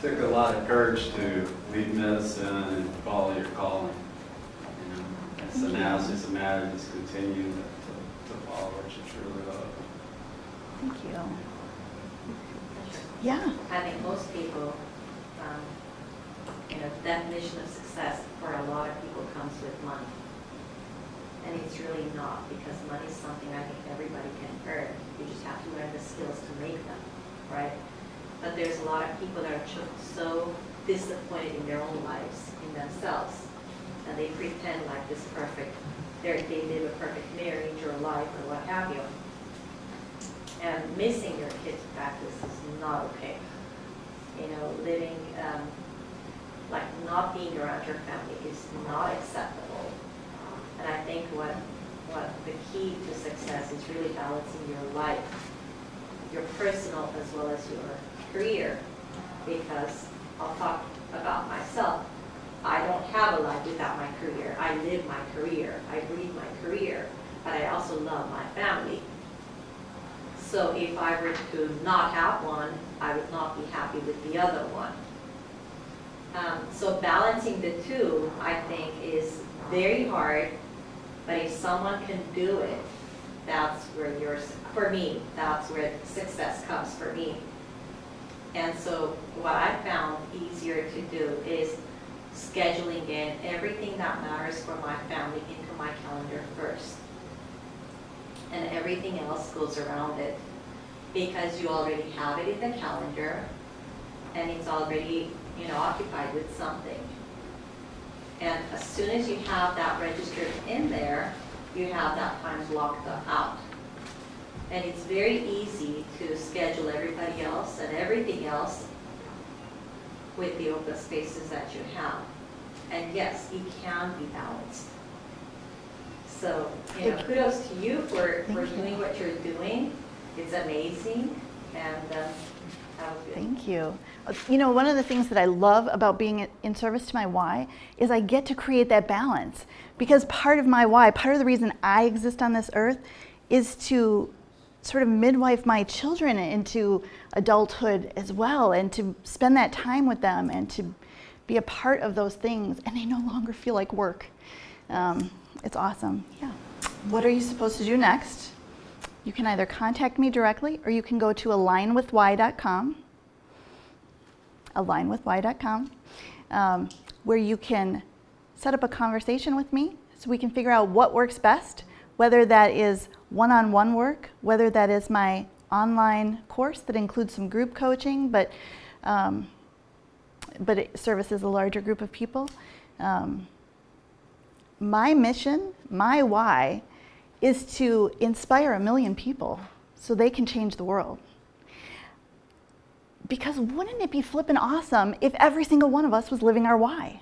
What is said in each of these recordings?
took a lot of courage to leave medicine and follow your calling. And so now it's just a matter of just continuing to follow what you truly love. Thank you. Yeah. I think most people, the definition of success for a lot of people comes with money. And it's really not, because money is something I think everybody can earn. You just have to learn the skills to make them, right? But there's a lot of people that are so disappointed in their own lives, in themselves, and they pretend like this perfect, they live a perfect marriage or life or what have you. And missing your kids' practice is not okay. Living, like not being around your family is not acceptable. And I think what the key to success is really balancing your life, your personal as well as your career. Because I'll talk about myself. I don't have a life without my career. I live my career. I breathe my career. But I also love my family. So if I were to not have one, I would not be happy with the other one. So balancing the two, I think, is very hard. But if someone can do it, that's where for me, that's where success comes for me. And so what I found easier to do is scheduling in everything that matters for my family into my calendar first. And everything else goes around it, because you already have it in the calendar and it's already occupied with something. And as soon as you have that registered in there, you have that time blocked out. And it's very easy to schedule everybody else and everything else with the open spaces that you have. And yes, it can be balanced. So, kudos to you for doing what you're doing. It's amazing, and that was good. Thank you. One of the things that I love about being in service to my why is I get to create that balance. Because part of my why, part of the reason I exist on this earth is to sort of midwife my children into adulthood as well, and to spend that time with them and to be a part of those things, and they no longer feel like work. It's awesome. Yeah. What are you supposed to do next? You can either contact me directly, or you can go to alignwithwhy.com, where you can set up a conversation with me so we can figure out what works best, whether that is one-on-one work, whether that is my online course that includes some group coaching, but it services a larger group of people. My mission, my why, is to inspire 1 million people so they can change the world. Because wouldn't it be flippin' awesome if every single one of us was living our why?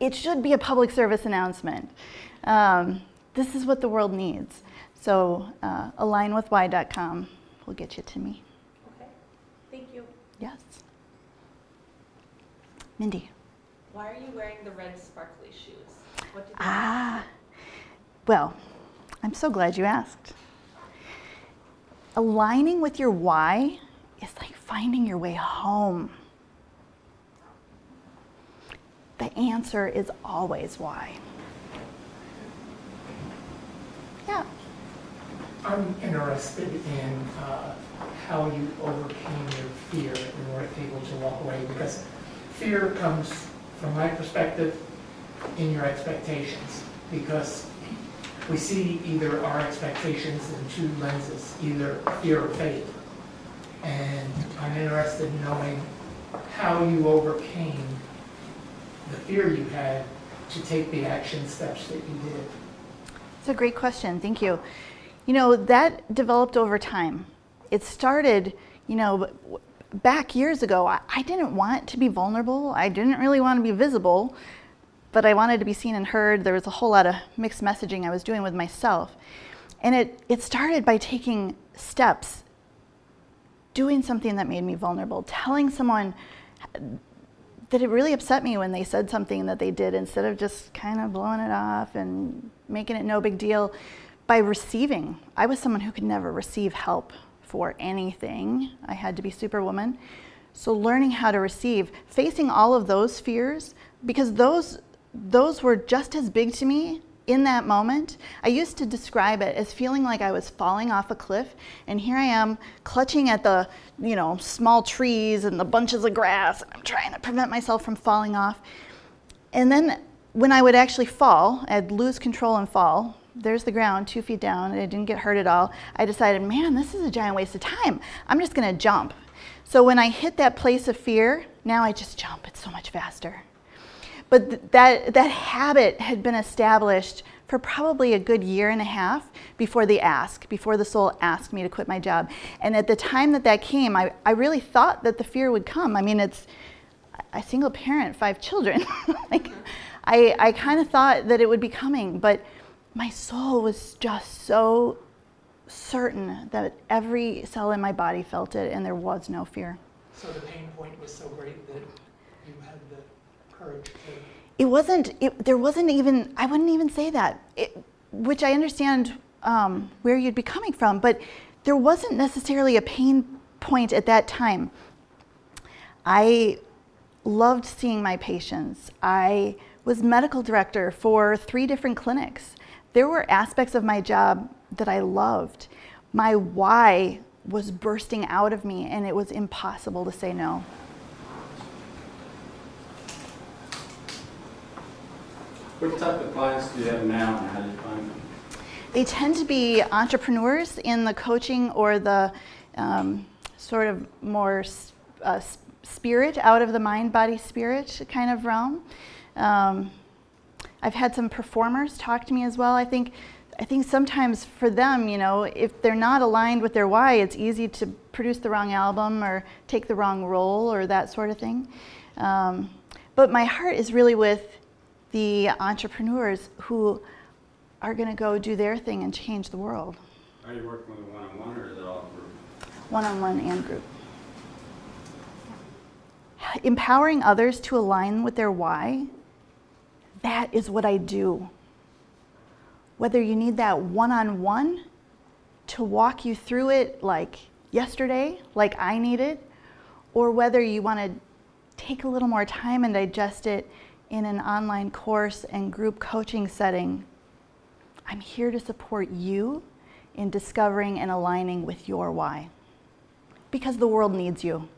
It should be a public service announcement. This is what the world needs. So alignwithwhy.com will get you to me. Okay, thank you. Yes. Mindy. Why are you wearing the red sparkly shoes? What did Well, I'm so glad you asked. Aligning with your why is like finding your way home. The answer is always why. Yeah. I'm interested in how you overcame your fear and were able to walk away, because fear comes, from my perspective, in your expectations, because we see either our expectations in two lenses, either fear or faith. And I'm interested in knowing how you overcame the fear you had to take the action steps that you did. It's a great question, thank you. That developed over time. It started, back years ago. I didn't want to be vulnerable. I didn't really want to be visible, but I wanted to be seen and heard. There was a whole lot of mixed messaging I was doing with myself. And it started by taking steps, doing something that made me vulnerable, telling someone that it really upset me when they said something that they did, instead of just kind of blowing it off and making it no big deal, by receiving. I was someone who could never receive help for anything. I had to be Superwoman. So learning how to receive, facing all of those fears, because those were just as big to me in that moment. I used to describe it as feeling like I was falling off a cliff, and here I am clutching at the, small trees and the bunches of grass, and I'm trying to prevent myself from falling off. And then when I would actually fall, I'd lose control and fall. There's the ground, 2 feet down, and I didn't get hurt at all. I decided, man, this is a giant waste of time. I'm just gonna jump. So when I hit that place of fear, now I just jump. It's so much faster. But that habit had been established for probably a good 1.5 years before the soul asked me to quit my job. And at the time that came, I really thought that the fear would come. I mean, I single parent 5 children. I kind of thought that it would be coming, but my soul was just so certain that every cell in my body felt it, and there was no fear. So the pain point was so great that you had the courage to... There wasn't even, I wouldn't even say that, which I understand where you'd be coming from, but there wasn't necessarily a pain point at that time. I loved seeing my patients. I was medical director for 3 different clinics. There were aspects of my job that I loved. My why was bursting out of me, and it was impossible to say no. What type of clients do you have now, and how do you find them? They tend to be entrepreneurs in the coaching or the sort of more spirit, out of the mind, body, spirit kind of realm. I've had some performers talk to me as well. I think sometimes for them, if they're not aligned with their why, it's easy to produce the wrong album or take the wrong role or that sort of thing. But my heart is really with the entrepreneurs who are going to go do their thing and change the world. Are you working with a one-on-one, or is it all group? One-on-one and group. Empowering others to align with their why, that is what I do. Whether you need that one-on-one to walk you through it like yesterday, like I needed, or whether you want to take a little more time and digest it in an online course and group coaching setting, I'm here to support you in discovering and aligning with your why. Because the world needs you.